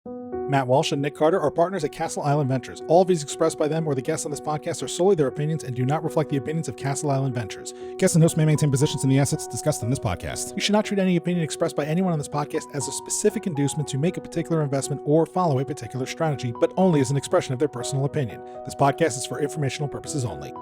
Matt Walsh and Nick Carter are partners at Castle Island Ventures. All views expressed by them or the guests on this podcast are solely their opinions and do not reflect the opinions of Castle Island Ventures. Guests and hosts may maintain positions in the assets discussed in this podcast. You should not treat any opinion expressed by anyone on this podcast as a specific inducement to make a particular investment or follow a particular strategy, but only as an expression of their personal opinion. This podcast is for informational purposes only.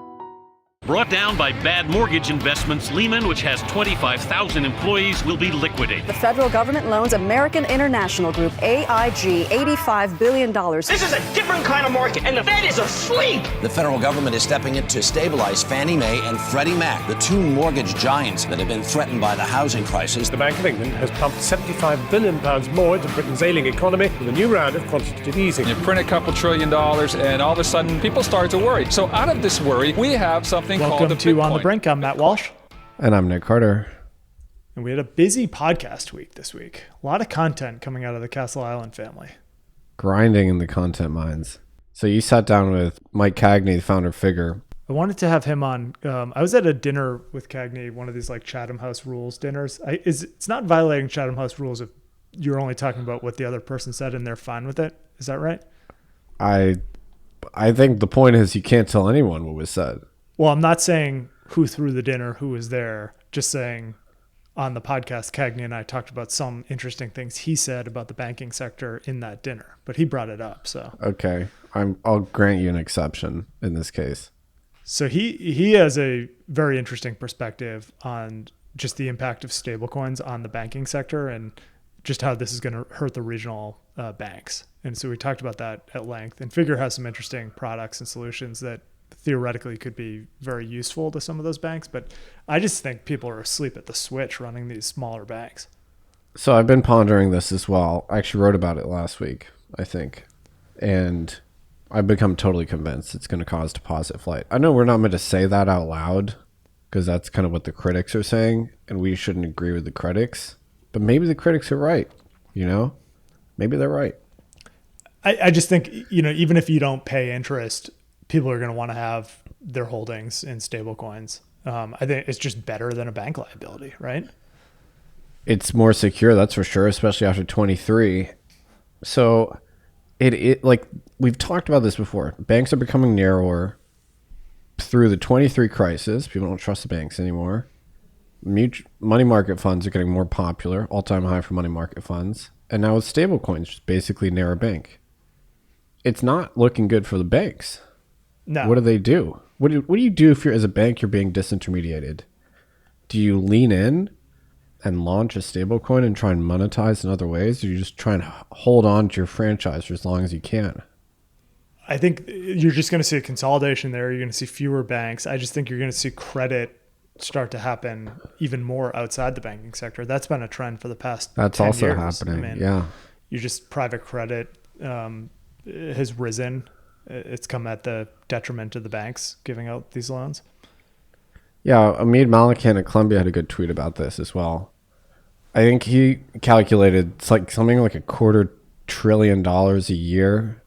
Brought down by bad mortgage investments, Lehman, which has 25,000 employees, will be liquidated. The federal government loans American International Group, AIG, $85 billion. This is a different kind of market, and the Fed is asleep. The federal government is stepping in to stabilize Fannie Mae and Freddie Mac, the two mortgage giants that have been threatened by the housing crisis. The Bank of England has pumped £75 billion more into Britain's ailing economy with a new round of quantitative easing. You print a couple $1 trillion, and all of a sudden, people start to worry. So out of this worry, we have something Welcome to On the Brink. I'm Matt Walsh. And I'm Nick Carter. And we had a busy podcast week this week. A lot of content coming out of the Castle Island family. Grinding in the content mines. So you sat down with Mike Cagney, the founder of Figure. I wanted to have him on. I was at a dinner with Cagney, one of these like Chatham House Rules dinners. It's not violating Chatham House Rules if you're only talking about what the other person said and they're fine with it. Is that right? I think the point is you can't tell anyone what was said. Well, I'm not saying who threw the dinner, who was there, just saying on the podcast, Cagney and I talked about some interesting things he said about the banking sector in that dinner, but he brought it up. So okay, I'll grant you an exception in this case. So he has a very interesting perspective on just the impact of stablecoins on the banking sector and just how this is going to hurt the regional banks. And so we talked about that at length. And Figure has some interesting products and solutions that theoretically could be very useful to some of those banks, but I just think people are asleep at the switch running these smaller banks. So I've been pondering this as well. I actually wrote about it last week, I think, and I've become totally convinced it's going to cause deposit flight. I know we're not meant to say that out loud because that's kind of what the critics are saying, and we shouldn't agree with the critics, but maybe the critics are right, Maybe they're right. I just think, even if you don't pay interest, people are going to want to have their holdings in stablecoins. I think it's just better than a bank liability, right? It's more secure, that's for sure, especially after 23. So it like we've talked about this before. Banks are becoming narrower through the 23 crisis. People don't trust the banks anymore. Money market funds are getting more popular, all-time high for money market funds. And now with stablecoins, just basically narrow bank. It's not looking good for the banks. No. What do they do? What do you do if you're, as a bank, you're being disintermediated? Do you lean in and launch a stablecoin and try and monetize in other ways? Or do you just try and hold on to your franchise for as long as you can? I think you're just going to see a consolidation there. You're going to see fewer banks. I just think you're going to see credit start to happen even more outside the banking sector. That's been a trend for the past 10 also years. happening, yeah. You just private credit has risen. It's come at the detriment of the banks giving out these loans. Yeah, Hamid Malikan at Columbia had a good tweet about this as well. I think he calculated it's like something like $250 billion a year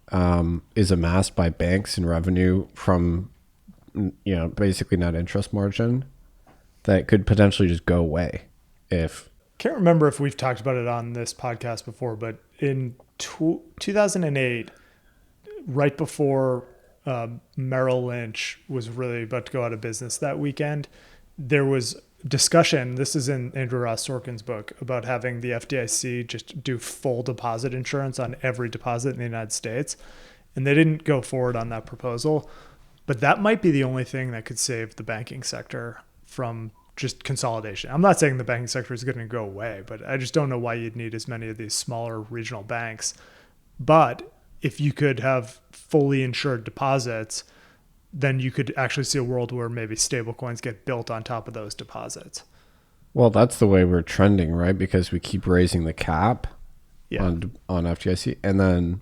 is amassed by banks in revenue from, basically net interest margin that could potentially just go away if... Can't remember if we've talked about it on this podcast before, but in 2008... right before Merrill Lynch was really about to go out of business that weekend, there was discussion, this is in Andrew Ross Sorkin's book, about having the FDIC just do full deposit insurance on every deposit in the United States. And they didn't go forward on that proposal. But that might be the only thing that could save the banking sector from just consolidation. I'm not saying the banking sector is going to go away, but I just don't know why you'd need as many of these smaller regional banks. But if you could have fully insured deposits, then you could actually see a world where maybe stablecoins get built on top of those deposits. Well, that's the way we're trending, right? Because we keep raising the cap on FDIC. And then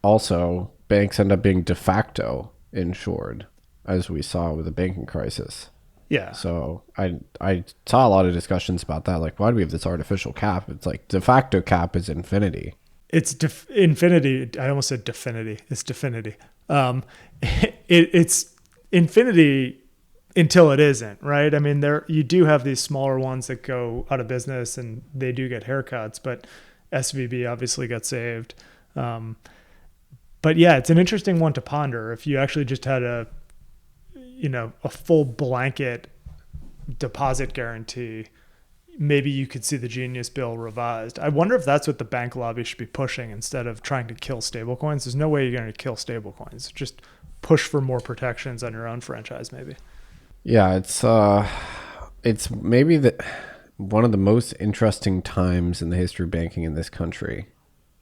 also banks end up being de facto insured, as we saw with the banking crisis. Yeah. So I saw a lot of discussions about that. Like, why do we have this artificial cap? It's like de facto cap is infinity. It's infinity. I almost said definity. It's definity. It's infinity until it isn't, right? I mean, you do have these smaller ones that go out of business and they do get haircuts, but SVB obviously got saved. But yeah, it's an interesting one to ponder. If you actually just had a full blanket deposit guarantee, maybe you could see the Genius bill revised. I wonder if that's what the bank lobby should be pushing instead of trying to kill stablecoins. There's no way you're going to kill stablecoins. Just push for more protections on your own franchise, maybe. Yeah, it's maybe one of the most interesting times in the history of banking in this country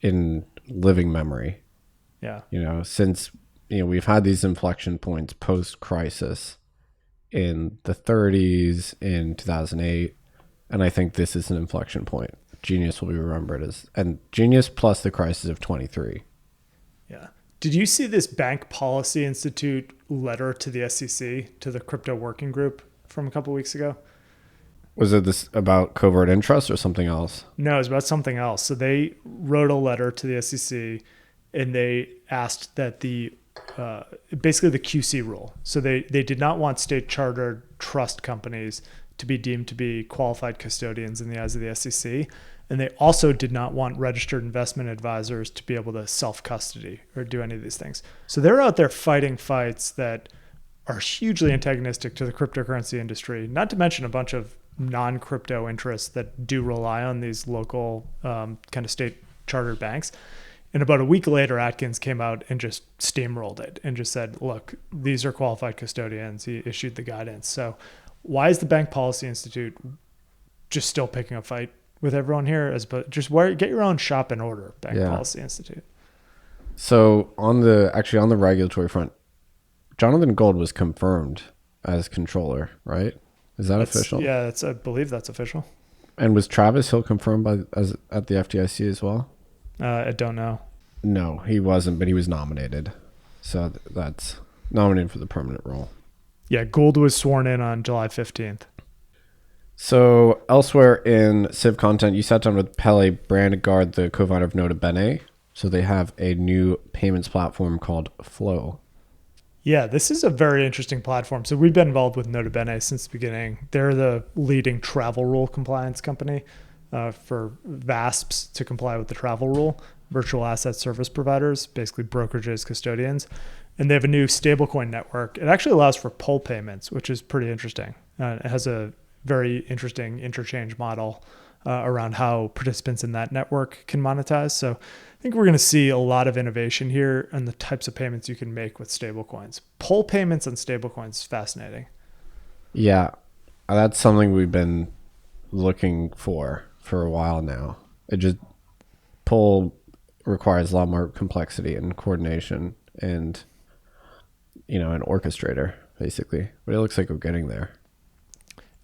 in living memory. Yeah. Since we've had these inflection points post-crisis in the 30s, in 2008, and I think this is an inflection point. Genius will be remembered and Genius plus the crisis of 23. Yeah. Did you see this Bank Policy Institute letter to the SEC, to the crypto working group from a couple weeks ago? Was it this about covert interest or something else? No, it was about something else. So they wrote a letter to the SEC and they asked that basically the QC rule. So they did not want state chartered trust companies to be deemed to be qualified custodians in the eyes of the SEC. And they also did not want registered investment advisors to be able to self-custody or do any of these things. So they're out there fighting fights that are hugely antagonistic to the cryptocurrency industry, not to mention a bunch of non-crypto interests that do rely on these local kind of state chartered banks. And about a week later, Atkins came out and just steamrolled it and just said, look, these are qualified custodians. He issued the guidance. So why is the Bank Policy Institute just still picking a fight with everyone here? Get your own shop in order, Bank Policy Institute. So on the regulatory front, Jonathan Gold was confirmed as controller, right? Is that official? Yeah, I believe that's official. And was Travis Hill confirmed at the FDIC as well? I don't know. No, he wasn't, but he was nominated. So that's nominated for the permanent role. Yeah, Gould was sworn in on July 15th. So elsewhere in Civ content, you sat down with Pele Brandegard, the co-founder of Nota Bene. So they have a new payments platform called Flow. Yeah, this is a very interesting platform. So we've been involved with Nota Bene since the beginning. They're the leading travel rule compliance company for VASPs to comply with the travel rule, virtual asset service providers, basically brokerages, custodians. And they have a new stablecoin network. It actually allows for pull payments, which is pretty interesting. It has a very interesting interchange model around how participants in that network can monetize. So I think we're going to see a lot of innovation here and the types of payments you can make with stablecoins. Pull payments on stablecoins is fascinating. Yeah, that's something we've been looking for a while now. Pull requires a lot more complexity and coordination and, an orchestrator, basically. But it looks like we're getting there.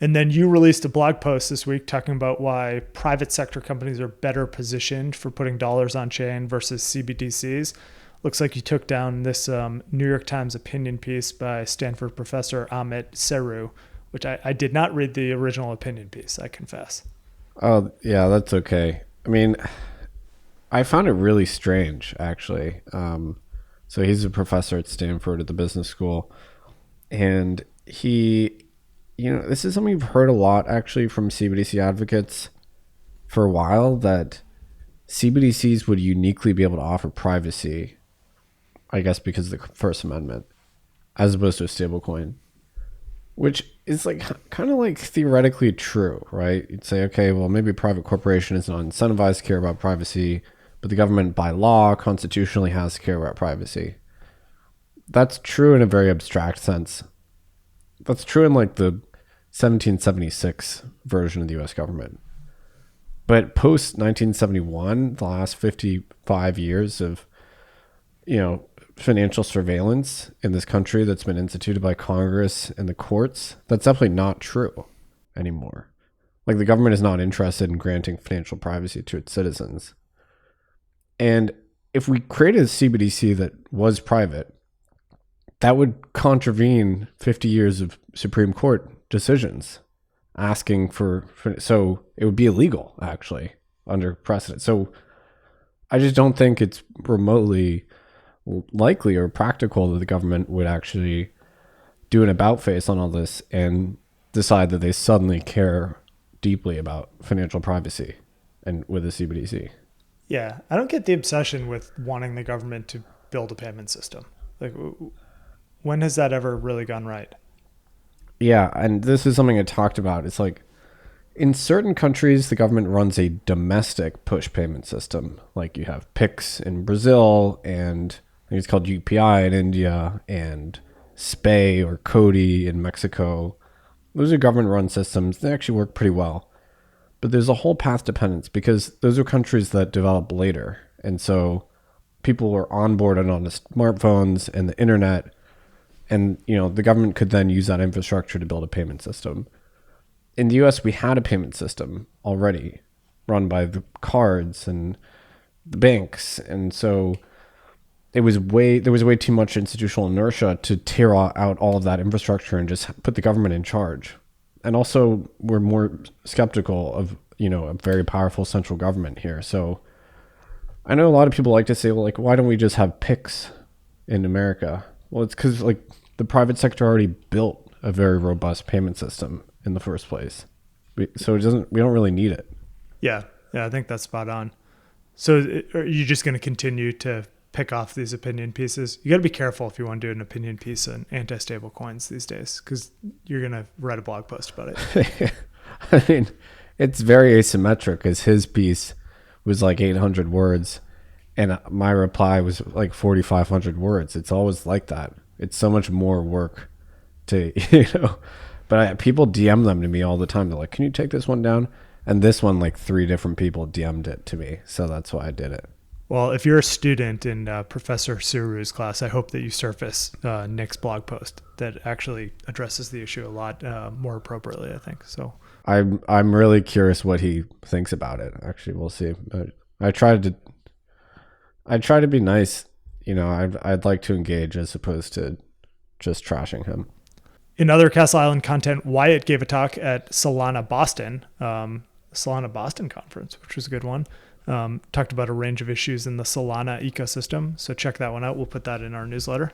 And then you released a blog post this week talking about why private sector companies are better positioned for putting dollars on chain versus CBDCs. Looks like you took down this New York Times opinion piece by Stanford professor Amit Seru, which I did not read the original opinion piece, I confess. Oh, yeah, that's okay. I mean, I found it really strange, actually. So he's a professor at Stanford at the business school. And he... this is something we've heard a lot actually from CBDC advocates for a while, that CBDCs would uniquely be able to offer privacy, I guess because of the First Amendment, as opposed to a stablecoin, which is kind of theoretically true, right? You'd say, okay, well, maybe a private corporation is not incentivized to care about privacy, but the government by law constitutionally has to care about privacy. That's true in a very abstract sense. That's true in the 1776 version of the US government. But post 1971, the last 55 years of, financial surveillance in this country that's been instituted by Congress and the courts, that's definitely not true anymore. The government is not interested in granting financial privacy to its citizens. And if we created a CBDC that was private, that would contravene 50 years of Supreme Court decisions asking so it would be illegal actually under precedent. So I just don't think it's remotely likely or practical that the government would actually do an about face on all this and decide that they suddenly care deeply about financial privacy and with a CBDC. Yeah, I don't get the obsession with wanting the government to build a payment system. Like, when has that ever really gone right? Yeah, and this is something I talked about. It's like in certain countries, the government runs a domestic push payment system. Like you have Pix in Brazil, and I think it's called UPI in India, and SPAY or CODI in Mexico. Those are government-run systems. They actually work pretty well. But there's a whole path dependence because those are countries that develop later. And so people were onboarded on the smartphones and the internet. And, the government could then use that infrastructure to build a payment system. In the US, we had a payment system already run by the cards and the banks. And so there was way too much institutional inertia to tear out all of that infrastructure and just put the government in charge. And also, we're more skeptical of, a very powerful central government here. So I know a lot of people like to say, well, like, why don't we just have Pix in America? Well, it's because, like, the private sector already built a very robust payment system in the first place. So we don't really need it. Yeah, I think that's spot on. So are you just going to continue to pick off these opinion pieces? You got to be careful if you want to do an opinion piece on anti-stable coins these days, because you're going to write a blog post about it. I mean, it's very asymmetric because his piece was like 800 words and my reply was like 4,500 words. It's always like that. It's so much more work to, but people DM them to me all the time. They're like, can you take this one down? And this one, like 3 different people DM'd it to me. So that's why I did it. Well, if you're a student in Professor Suru's class, I hope that you surface Nick's blog post that actually addresses the issue a lot more appropriately, I think. So I'm really curious what he thinks about it. Actually, we'll see. I try to be nice. I'd like to engage as opposed to just trashing him. In other Castle Island content, Wyatt gave a talk at Solana Boston conference, which was a good one. Talked about a range of issues in the Solana ecosystem. So check that one out. We'll put that in our newsletter.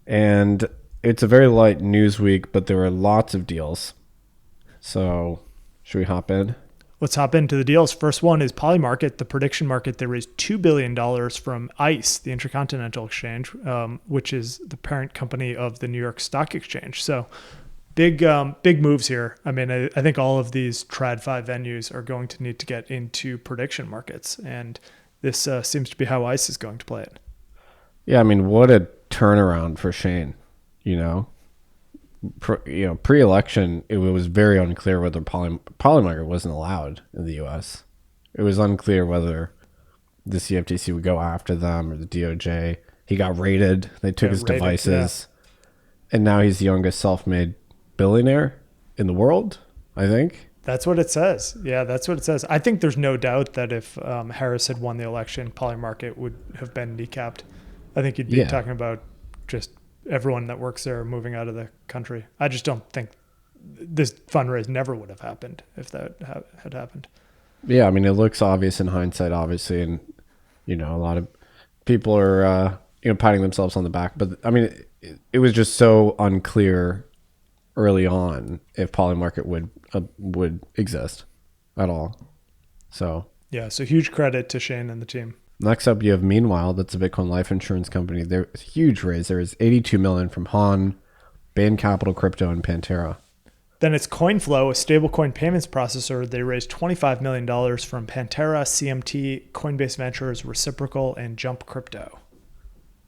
And it's a very light news week, but there were lots of deals. So should we hop in? Let's hop into the deals. First one is Polymarket, the prediction market. They raised $2 billion from ICE, the Intercontinental Exchange, which is the parent company of the New York Stock Exchange. So big moves here. I mean, I think all of these TradFi venues are going to need to get into prediction markets, and this seems to be how ICE is going to play it. Yeah, I mean, what a turnaround for Shane. Pre-election, it was very unclear whether Polymarket wasn't allowed in the U.S. It was unclear whether the CFTC would go after them or the DOJ. He got raided. They took his devices. Yeah. And now he's the youngest self-made billionaire in the world, I think. That's what it says. Yeah, that's what it says. I think there's no doubt that if Harris had won the election, Polymarket would have been kneecapped. I think you'd be talking about just everyone that works there moving out of the country. I just don't think this fundraise never would have happened if that had happened. Yeah, I mean, it looks obvious in hindsight, obviously, and a lot of people are patting themselves on the back. But I mean, it was just so unclear early on if Polymarket would exist at all. So yeah, so huge credit to Shane and the team. Next up, you have Meanwhile. That's a Bitcoin life insurance company. There's a huge raise. There is $82 million from Han, Bain Capital Crypto, and Pantera. Then it's CoinFlow, a stablecoin payments processor. They raised $25 million from Pantera, CMT, Coinbase Ventures, Reciprocal, and Jump Crypto.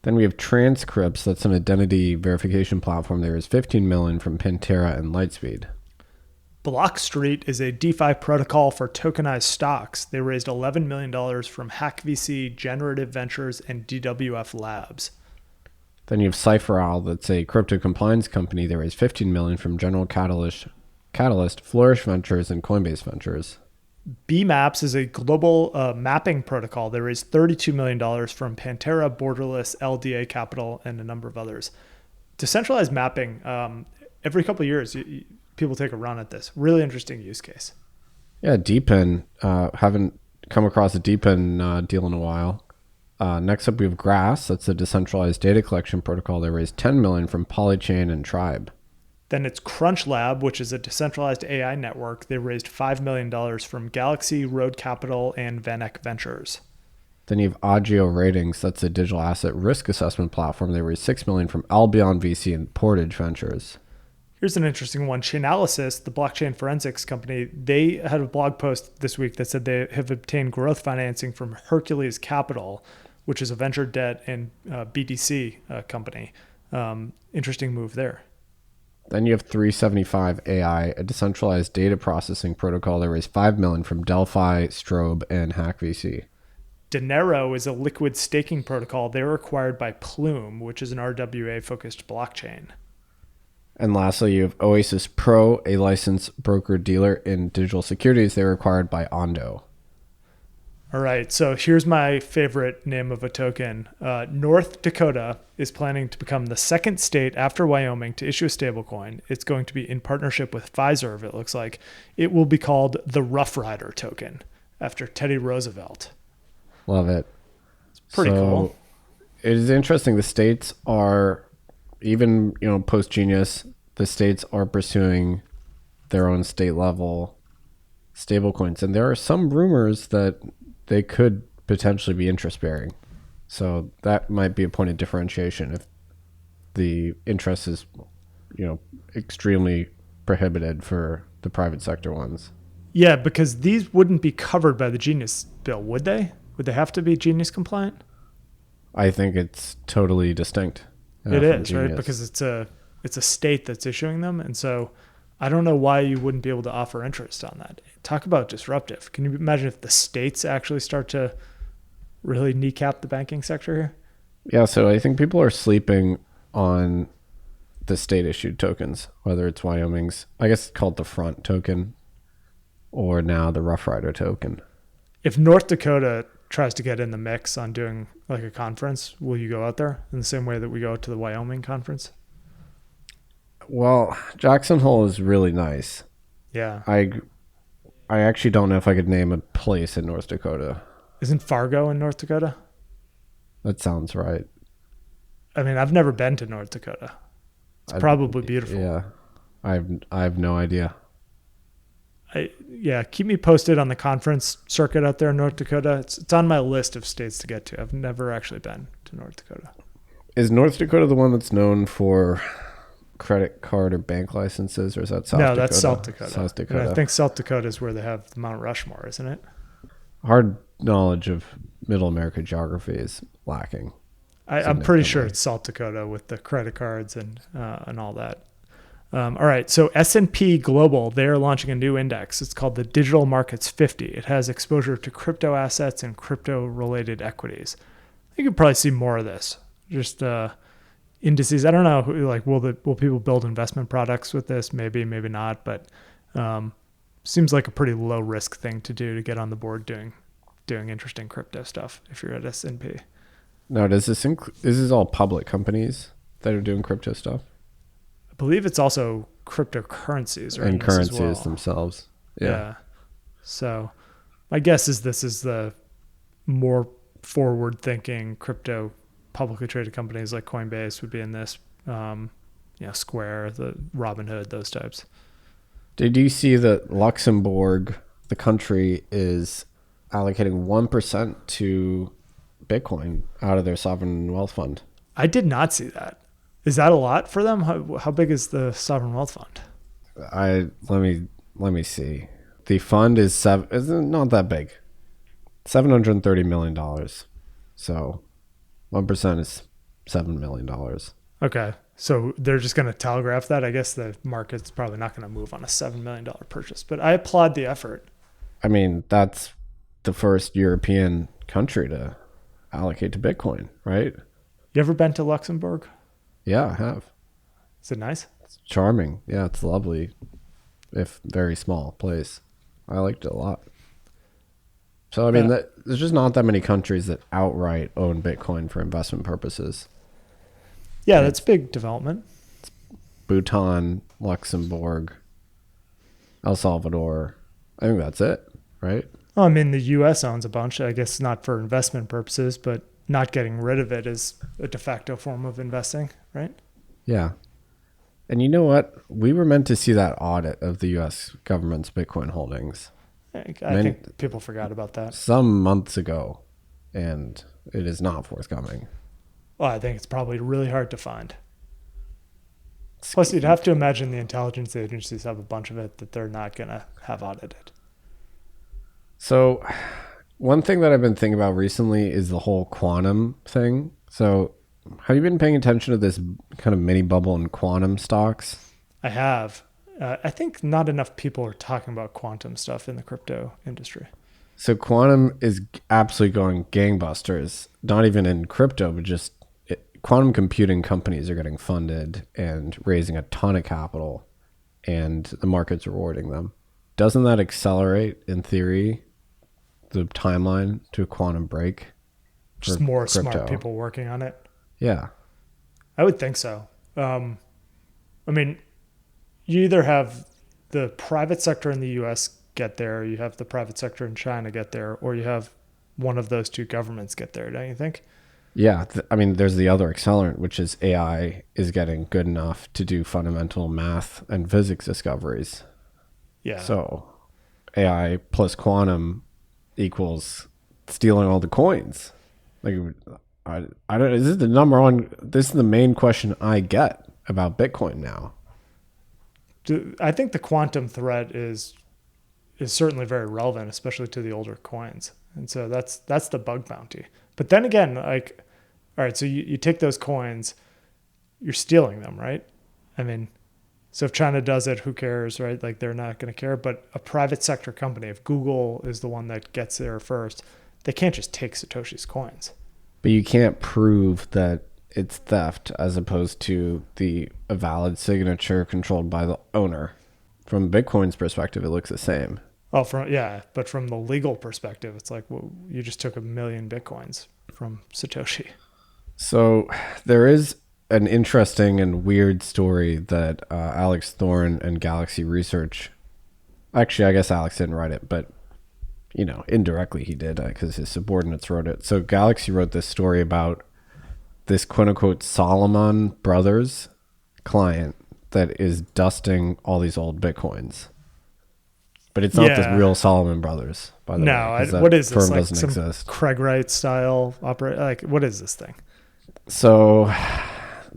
Then we have Transcripts. That's an identity verification platform. There is $15 million from Pantera and Lightspeed. Blockstreet is a DeFi protocol for tokenized stocks. They raised $11 million from HackVC, Generative Ventures, and DWF Labs. Then you have CypherOwl. That's a crypto compliance company. They raised $15 million from General Catalyst, Flourish Ventures, and Coinbase Ventures. BMaps is a global mapping protocol. They raised $32 million from Pantera, Borderless, LDA Capital, and a number of others. Decentralized mapping, every couple of years, people take a run at this. Really interesting use case. Yeah, DeepIn. Haven't come across a DeepIn deal in a while. Next up, we have Grass. That's a decentralized data collection protocol. They raised $10 million from Polychain and Tribe. Then it's Crunch Lab, which is a decentralized AI network. They raised $5 million from Galaxy, Road Capital, and Vanek Ventures. Then you have Agio Ratings. That's a digital asset risk assessment platform. They raised $6 million from Albion VC and Portage Ventures. Here's an interesting one. Chainalysis, the blockchain forensics company, they had a blog post this week that said they have obtained growth financing from Hercules Capital, which is a venture debt and BTC company. Interesting move there. Then you have 375 AI, a decentralized data processing protocol. They raised $5 million from Delphi, Strobe, and Hack VC. Dinero is a liquid staking protocol. They were acquired by Plume, which is an RWA-focused blockchain. And lastly, you have Oasis Pro, a licensed broker-dealer in digital securities. They were acquired by Ondo. All right, so here's my favorite name of a token. North Dakota is planning to become the second state after Wyoming to issue a stablecoin. It's going to be in partnership with Pfizer, it looks like. It will be called the Rough Rider token after Teddy Roosevelt. Love it. It's pretty cool. It is interesting. The states are, even post Genius, the states are pursuing their own state level stablecoins, and there are some rumors that they could potentially be interest bearing. So that might be a point of differentiation if the interest is, extremely prohibited for the private sector ones. Yeah, because these wouldn't be covered by the Genius bill, would they? Would they have to be Genius compliant? I think it's totally distinct. It is, right? Because it's a state that's issuing them. And so I don't know why you wouldn't be able to offer interest on that. Talk about disruptive. Can you imagine if the states actually start to really kneecap the banking sector here? Yeah, so I think people are sleeping on the state issued tokens, whether it's Wyoming's, I guess it's called the Front token, or now the Rough Rider token. If North Dakota tries to get in the mix on doing like a conference, will you go out there in the same way that we go to the Wyoming conference? Well, Jackson Hole is really nice. Yeah. I actually don't know if I could name a place in North Dakota. Isn't Fargo in North Dakota? That sounds right. I mean, I've never been to North Dakota. It's probably beautiful. Yeah. I have no idea. Keep me posted on the conference circuit out there in North Dakota. It's on my list of states to get to. I've never actually been to North Dakota. Is North Dakota the one that's known for credit card or bank licenses, or is that South Dakota? No, that's South Dakota. South Dakota. And I think South Dakota is where they have the Mount Rushmore, isn't it? Hard knowledge of Middle America geography is lacking. I'm pretty sure it's South Dakota with the credit cards and all that. All right, so S&P Global, they're launching a new index. It's called the Digital Markets 50. It has exposure to crypto assets and crypto-related equities. You could probably see more of this. Just indices. I don't know. Like, will people build investment products with this? Maybe, maybe not. But seems like a pretty low risk thing to do to get on the board doing interesting crypto stuff if you're at S&P. No, does this this is all public companies that are doing crypto stuff? I believe it's also cryptocurrencies, right? And currencies themselves. Yeah. So my guess is this is the more forward-thinking crypto publicly traded companies like Coinbase would be in this. Square, the Robinhood, those types. Did you see that Luxembourg, the country, is allocating 1% to Bitcoin out of their sovereign wealth fund? I did not see that. Is that a lot for them? How big is the sovereign wealth fund? Let me see. The fund is not that big. $730 million. So 1% is $7 million. Okay. So they're just going to telegraph that. I guess the market's probably not going to move on a $7 million purchase, but I applaud the effort. I mean, that's the first European country to allocate to Bitcoin, right? You ever been to Luxembourg? Yeah, I have. Is it nice? It's charming. Yeah, it's lovely, if very small place. I liked it a lot. So, I mean, there's just not that many countries that outright own Bitcoin for investment purposes. Yeah, that's big development. It's Bhutan, Luxembourg, El Salvador. I think that's it, right? Well, I mean, the U.S. owns a bunch. I guess not for investment purposes, but not getting rid of it is a de facto form of investing, right? Yeah. And you know what? We were meant to see that audit of the U.S. government's Bitcoin holdings. I think people forgot about that. Some months ago, and it is not forthcoming. Well, I think it's probably really hard to find. Plus, you'd have to imagine the intelligence agencies have a bunch of it that they're not going to have audited. So one thing that I've been thinking about recently is the whole quantum thing. So have you been paying attention to this kind of mini bubble in quantum stocks? I have. I think not enough people are talking about quantum stuff in the crypto industry. So quantum is absolutely going gangbusters, not even in crypto, but just quantum computing companies are getting funded and raising a ton of capital, and the market's rewarding them. Doesn't that accelerate, in theory, the timeline to a quantum break? Just more smart people working on it? Yeah. I would think so. I mean, you either have the private sector in the US get there, you have the private sector in China get there, or you have one of those two governments get there, don't you think? Yeah. I mean, there's the other accelerant, which is AI is getting good enough to do fundamental math and physics discoveries. Yeah. So AI plus quantum equals stealing all the coins. Like, I don't. This is the number one. This is the main question I get about Bitcoin now. I think the quantum threat is certainly very relevant, especially to the older coins, and so that's the bug bounty. But then again, like, all right, so you take those coins, you're stealing them, right? I mean, so if China does it, who cares, right? Like, they're not going to care. But a private sector company, if Google is the one that gets there first, they can't just take Satoshi's coins. But you can't prove that it's theft as opposed to a valid signature controlled by the owner. From Bitcoin's perspective, it looks the same. Oh, but from the legal perspective, it's like, well, you just took 1 million Bitcoins from Satoshi. So there is an interesting and weird story that Alex Thorne and Galaxy Research, actually, I guess Alex didn't write it, but indirectly he did because his subordinates wrote it. So Galaxy wrote this story about this quote unquote Salomon Brothers client that is dusting all these old Bitcoins. But it's not the real Salomon Brothers, by the way. No, what is this? Firm like doesn't some exist. Craig Wright style operate? Like, what is this thing? So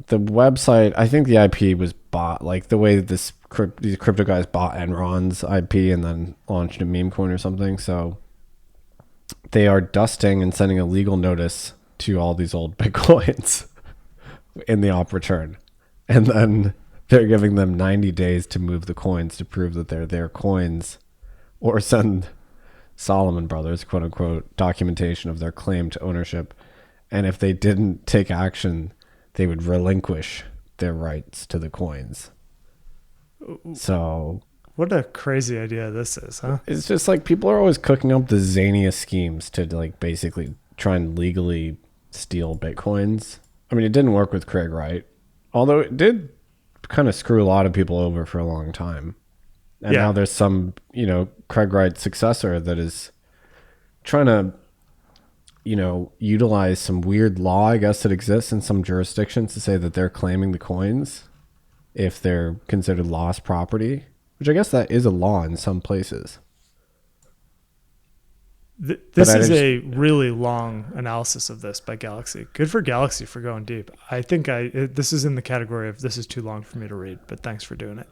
the website, I think the IP was bought, like the way these crypto guys bought Enron's IP and then launched a meme coin or something. So they are dusting and sending a legal notice to all these old Bitcoins in the op return. And then they're giving them 90 days to move the coins to prove that they're their coins, or send Salomon Brothers, quote unquote, documentation of their claim to ownership. And if they didn't take action, they would relinquish their rights to the coins. So what a crazy idea this is, huh? It's just like people are always cooking up the zaniest schemes to like basically try and legally steal Bitcoins. I mean, it didn't work with Craig Wright, although it did kind of screw a lot of people over for a long time. And now there's some, Craig Wright successor that is trying to, utilize some weird law, I guess, that exists in some jurisdictions to say that they're claiming the coins if they're considered lost property, which I guess that is a law in some places. This is a really long analysis of this by Galaxy. Good for Galaxy for going deep. I think this is in the category of this is too long for me to read, but thanks for doing it.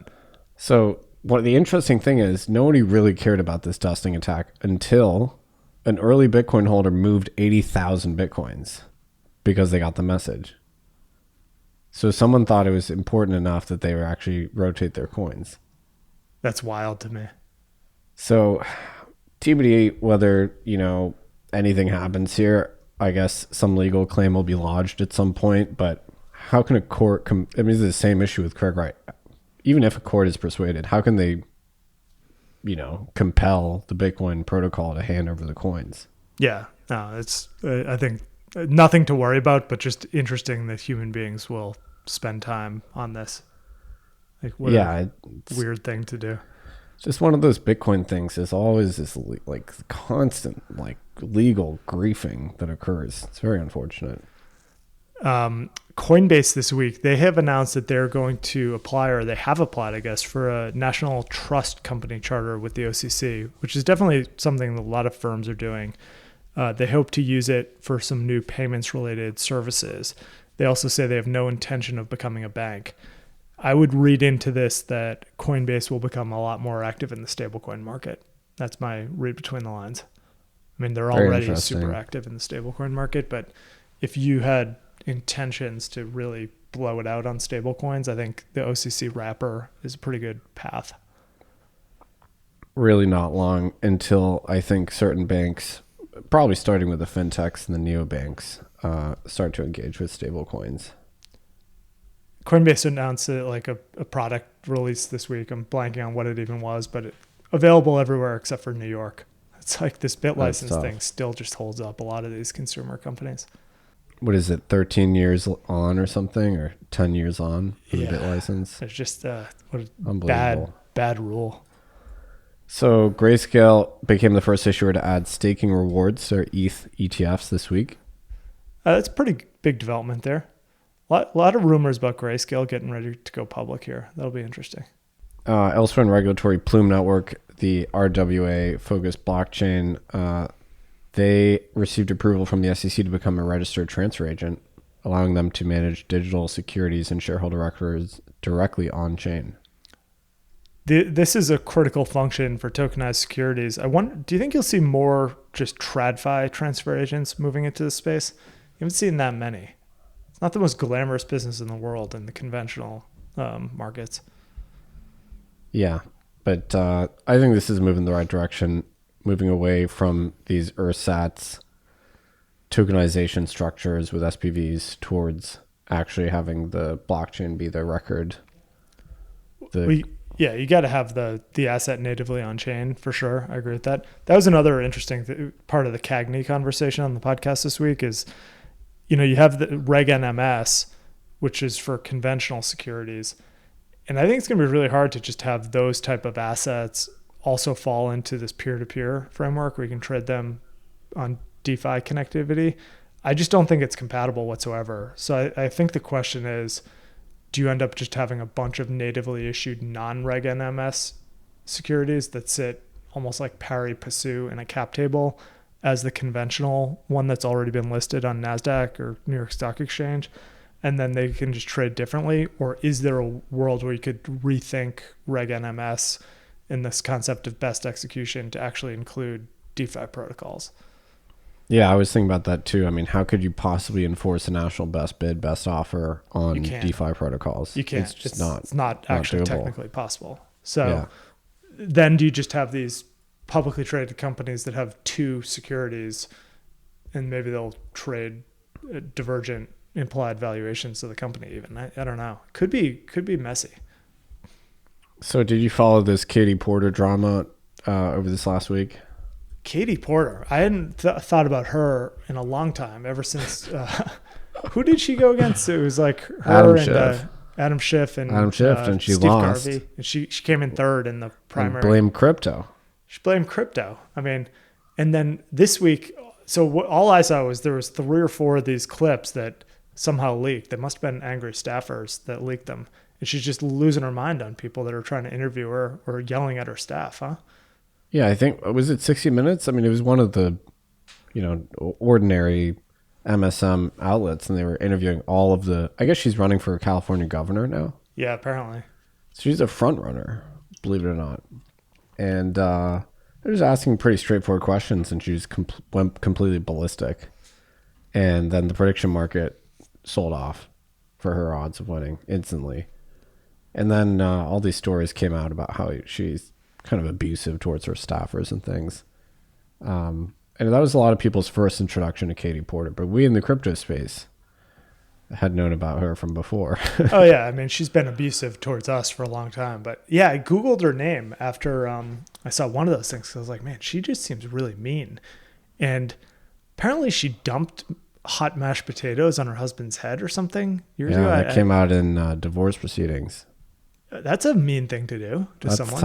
So what the interesting thing is, nobody really cared about this dusting attack until an early Bitcoin holder moved 80,000 Bitcoins because they got the message. So someone thought it was important enough that they would actually rotate their coins. That's wild to me. So TBD whether, anything happens here. I guess some legal claim will be lodged at some point, but how can a court it's the same issue with Craig Wright. Even if a court is persuaded, how can they, compel the Bitcoin protocol to hand over the coins? Yeah, no, it's, I think, nothing to worry about, but just interesting that human beings will spend time on this. Like, what a weird thing to do. Just one of those Bitcoin things. There's always this like constant like legal griefing that occurs. It's very unfortunate. Coinbase this week, they have announced that they're going to apply, or they have applied, I guess, for a national trust company charter with the OCC, which is definitely something that a lot of firms are doing. They hope to use it for some new payments related services. They also say they have no intention of becoming a bank. I would read into this that Coinbase will become a lot more active in the stablecoin market. That's my read between the lines. I mean, they're already super active in the stablecoin market, but if you had intentions to really blow it out on stablecoins, I think the OCC wrapper is a pretty good path. Really not long until I think certain banks, probably starting with the fintechs and the neobanks, start to engage with stablecoins. Coinbase announced like a product release this week. I'm blanking on what it even was, but it's available everywhere except for New York. It's like this bit license thing still just holds up a lot of these consumer companies. What is it, 13 years on or something, or 10 years on for the bit license? It's just what a bad rule. So Grayscale became the first issuer to add staking rewards to their ETH ETFs this week. That's a pretty big development there. A lot of rumors about Grayscale getting ready to go public here. That'll be interesting. Elsewhere in regulatory, Plume Network, the RWA-focused blockchain, they received approval from the SEC to become a registered transfer agent, allowing them to manage digital securities and shareholder records directly on-chain. This is a critical function for tokenized securities. I wonder, do you think you'll see more just TradFi transfer agents moving into the space? You haven't seen that many. It's not the most glamorous business in the world in the conventional markets. Yeah, but I think this is moving in the right direction, moving away from these ersatz tokenization structures with SPVs towards actually having the blockchain be the record. Yeah, you got to have the asset natively on chain for sure. I agree with that. That was another interesting part of the Cagney conversation on the podcast this week is, you have the Reg NMS, which is for conventional securities. And I think it's going to be really hard to just have those type of assets also fall into this peer-to-peer framework where you can trade them on DeFi connectivity. I just don't think it's compatible whatsoever. So I think the question is, do you end up just having a bunch of natively issued non-Reg NMS securities that sit almost like pari passu in a cap table as the conventional one that's already been listed on NASDAQ or New York Stock Exchange, and then they can just trade differently? Or is there a world where you could rethink Reg NMS in this concept of best execution to actually include DeFi protocols? Yeah, I was thinking about that too. I mean, how could you possibly enforce a national best bid, best offer on DeFi protocols? You can't. It's not actually doable. Technically possible. So then do you just have these publicly traded companies that have two securities and maybe they'll trade divergent implied valuations of the company even? I don't know. Could be messy. So did you follow this Katie Porter drama over this last week? Katie Porter. I hadn't thought about her in a long time, ever since who did she go against? It was like her Adam Schiff and she Steve lost. Garvey. And she came in third in the primary. And blamed crypto. She blamed crypto. I mean, and then this week, so all I saw was there was 3 or 4 of these clips that somehow leaked. They must have been angry staffers that leaked them. And she's just losing her mind on people that are trying to interview her or yelling at her staff, huh? Yeah, I think, was it 60 Minutes? I mean, it was one of the, ordinary MSM outlets, and they were interviewing all of the, I guess she's running for California governor now. Yeah, apparently. She's a front runner, believe it or not. And they're just asking pretty straightforward questions, and she just went completely ballistic. And then the prediction market sold off for her odds of winning instantly. And then all these stories came out about how she's kind of abusive towards her staffers and things. And that was a lot of people's first introduction to Katie Porter. But we in the crypto space had known about her from before. Oh, yeah. I mean, she's been abusive towards us for a long time. But yeah, I Googled her name after I saw one of those things. 'Cause I was like, man, she just seems really mean. And apparently she dumped hot mashed potatoes on her husband's head or something years ago. That came out in divorce proceedings. That's a mean thing to do to someone.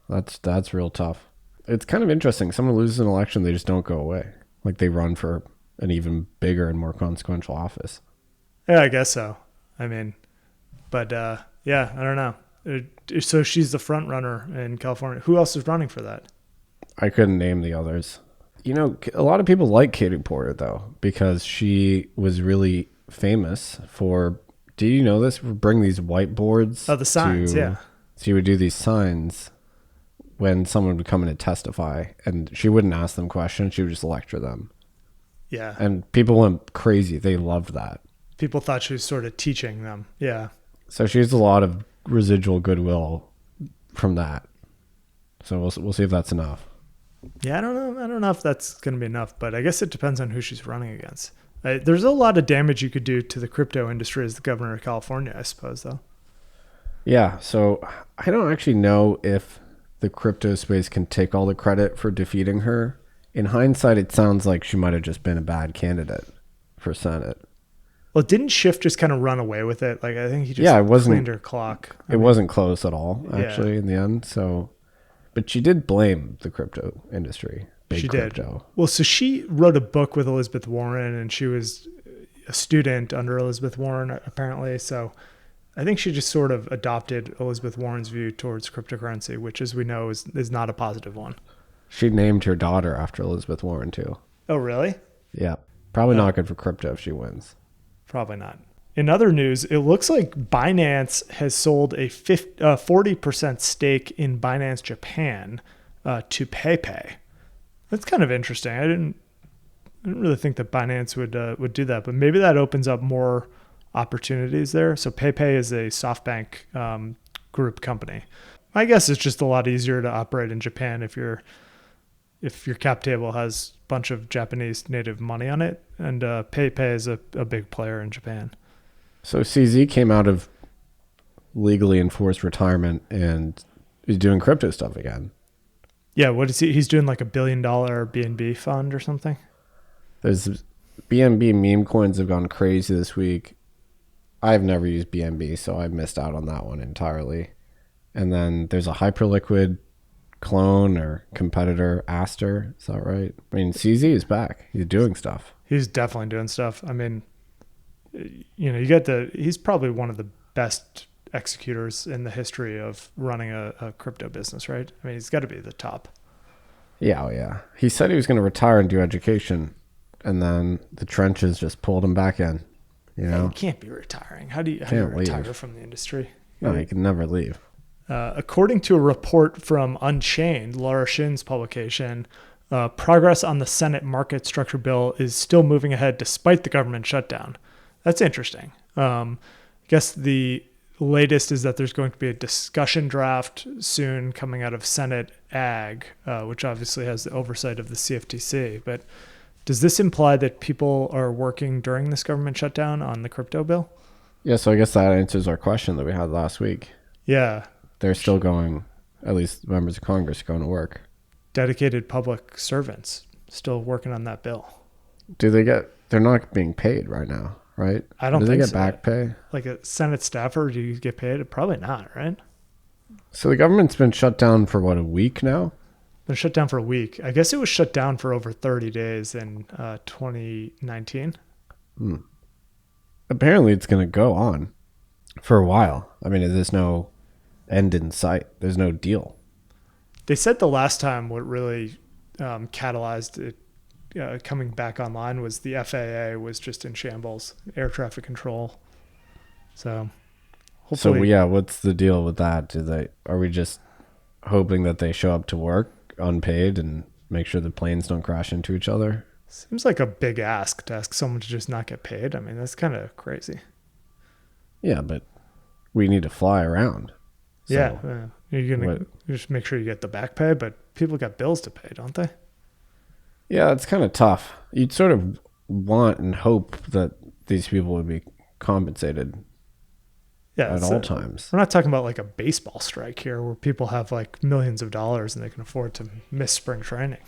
That's tough. That's real tough. It's kind of interesting. Someone loses an election, they just don't go away. Like they run for an even bigger and more consequential office. Yeah, I guess so. I mean, but yeah, I don't know. So she's the front runner in California. Who else is running for that? I couldn't name the others. You know, a lot of people like Katie Porter, though, because she was really famous for, do you know this? Bring these whiteboards. Oh, the signs, yeah. She would do these signs when someone would come in and testify, and she wouldn't ask them questions. She would just lecture them. Yeah. And people went crazy. They loved that. People thought she was sort of teaching them. Yeah. So she has a lot of residual goodwill from that. So we'll see if that's enough. Yeah, I don't know if that's going to be enough, but I guess it depends on who she's running against. There's a lot of damage you could do to the crypto industry as the governor of California, I suppose, though. Yeah, so I don't actually know if the crypto space can take all the credit for defeating her. In hindsight, it sounds like she might have just been a bad candidate for Senate. Well, didn't Schiff just kind of run away with it? Like, I think he just cleaned her clock. It wasn't close at all, actually, in the end. So, but she did blame the crypto industry. Big crypto. Did. Well, so she wrote a book with Elizabeth Warren, and she was a student under Elizabeth Warren, apparently. So I think she just sort of adopted Elizabeth Warren's view towards cryptocurrency, which, as we know, is not a positive one. She named her daughter after Elizabeth Warren, too. Oh, really? Yeah. Probably not good for crypto if she wins. Probably not. In other news, it looks like Binance has sold a 40% stake in Binance Japan to PayPay. That's kind of interesting. I didn't really think that Binance would do that, but maybe that opens up more opportunities there. So PayPay is a SoftBank group company. I guess it's just a lot easier to operate in Japan if your cap table has a bunch of Japanese native money on it, and PayPay is a big player in Japan. So CZ came out of legally enforced retirement and is doing crypto stuff again. Yeah, what is he? He's doing like $1 billion BNB fund or something. There's BNB meme coins have gone crazy this week. I've never used BNB, so I missed out on that one entirely. And then there's a hyperliquid clone or competitor, Aster. Is that right? I mean, CZ is back. He's doing stuff. He's definitely doing stuff. I mean, you know, he's probably one of the best executors in the history of running a crypto business, right? I mean, he's got to be the top. Yeah, yeah. He said he was going to retire and do education, and then the trenches just pulled him back in. You know, you can't be retiring. How do you retire from the industry? No, you can never leave. According to a report from Unchained, Laura Shin's publication, progress on the Senate market structure bill is still moving ahead despite the government shutdown. That's interesting. I guess the latest is that there's going to be a discussion draft soon coming out of Senate Ag, which obviously has the oversight of the CFTC. But does this imply that people are working during this government shutdown on the crypto bill? Yeah, so I guess that answers our question that we had last week. Yeah. They're still going, at least members of Congress are going to work. Dedicated public servants still working on that bill. They're not being paid right now, right? I don't think so. Do they get so. back pay? Like a Senate staffer, do you get paid? Probably not, right? So the government's been shut down for what, a week now? Been shut down for a week. I guess it was shut down for over 30 days in 2019. Apparently it's going to go on for a while. I mean, there's no end in sight. There's no deal. They said the last time what really catalyzed it coming back online was the FAA was just in shambles, air traffic control. So hopefully. So yeah, what's the deal with that? Are we just hoping that they show up to work unpaid and make sure the planes don't crash into each other? Seems like a big ask to ask someone to just not get paid. I mean, that's kind of crazy. Yeah, but we need to fly around. So yeah. You're going to just make sure you get the back pay, but people got bills to pay, don't they? Yeah, it's kind of tough. You'd sort of want and hope that these people would be compensated at all times. We're not talking about like a baseball strike here where people have like millions of dollars and they can afford to miss spring training.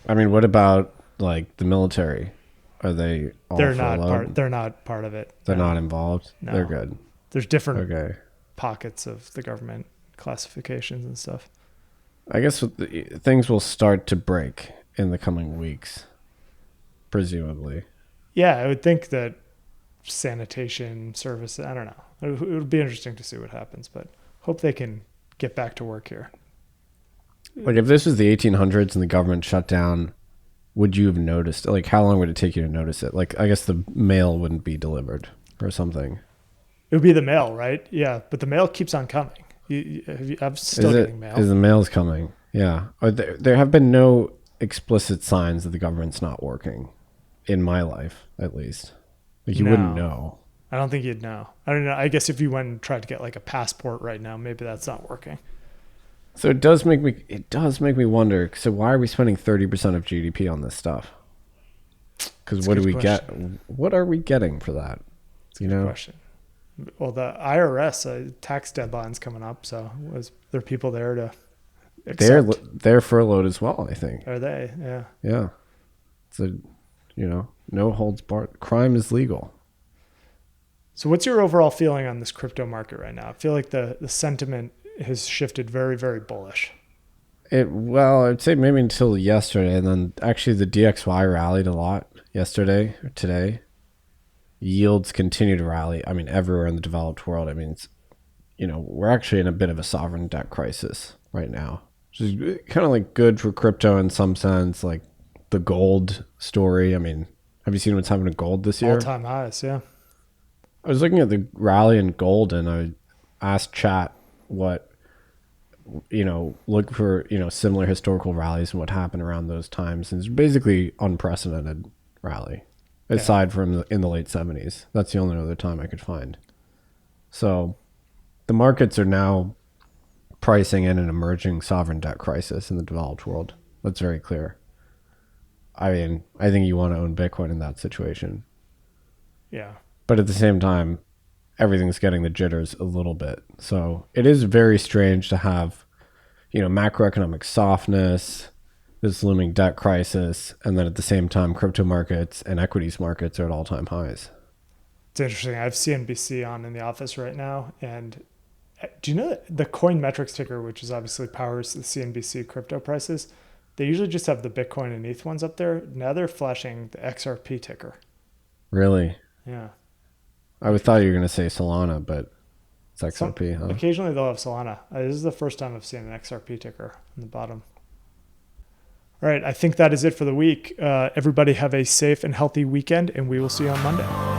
I mean, what about like the military? Are they all They're not part of it. They're not involved? No. They're good. There's different pockets of the government classifications and stuff. I guess things will start to break in the coming weeks, presumably. Yeah, I would think that sanitation service. I don't know. It would be interesting to see what happens, but hope they can get back to work here. Like if this was the 1800s and the government shut down, would you have noticed? Like how long would it take you to notice it? Like I guess the mail wouldn't be delivered or something. It would be the mail, right? Yeah, but the mail keeps on coming. I'm still getting mail. Is the mail's coming? Yeah. There have been no explicit signs that the government's not working in my life, at least. Like you wouldn't know. I don't think you'd know. I don't know. I guess if you went and tried to get like a passport right now, maybe that's not working. So it does make me wonder. So why are we spending 30% of GDP on this stuff? Because what do we get? What are we getting for that? That's a good question. Well, the IRS tax deadline's coming up, so was there people there to accept? They're furloughed as well, I think. Are they? Yeah. Yeah. So, no holds barred. Crime is legal. So what's your overall feeling on this crypto market right now? I feel like the sentiment has shifted very, very bullish. Well, I'd say maybe until yesterday, and then actually the DXY rallied a lot yesterday or today. Yields continue to rally. I mean, everywhere in the developed world. I mean, we're actually in a bit of a sovereign debt crisis right now, which is kind of like good for crypto in some sense, like the gold story. I mean, have you seen what's happened to gold this year? All-time highs, yeah. I was looking at the rally in gold, and I asked chat what, look for, similar historical rallies and what happened around those times. And it's basically unprecedented rally. Aside from in the late 70s. That's the only other time I could find. So the markets are now pricing in an emerging sovereign debt crisis in the developed world. That's very clear. I mean, I think you want to own Bitcoin in that situation. Yeah. But at the same time, everything's getting the jitters a little bit. So it is very strange to have, macroeconomic softness, this looming debt crisis, and then at the same time, crypto markets and equities markets are at all-time highs. It's interesting. I have CNBC on in the office right now, and do you know that the Coin Metrics ticker, which is obviously powers the CNBC crypto prices, they usually just have the Bitcoin and ETH ones up there. Now they're flashing the XRP ticker. Really? Yeah. I thought you were going to say Solana, but it's XRP, huh? Occasionally they'll have Solana. This is the first time I've seen an XRP ticker on the bottom. All right, I think that is it for the week. Everybody have a safe and healthy weekend, and we will see you on Monday.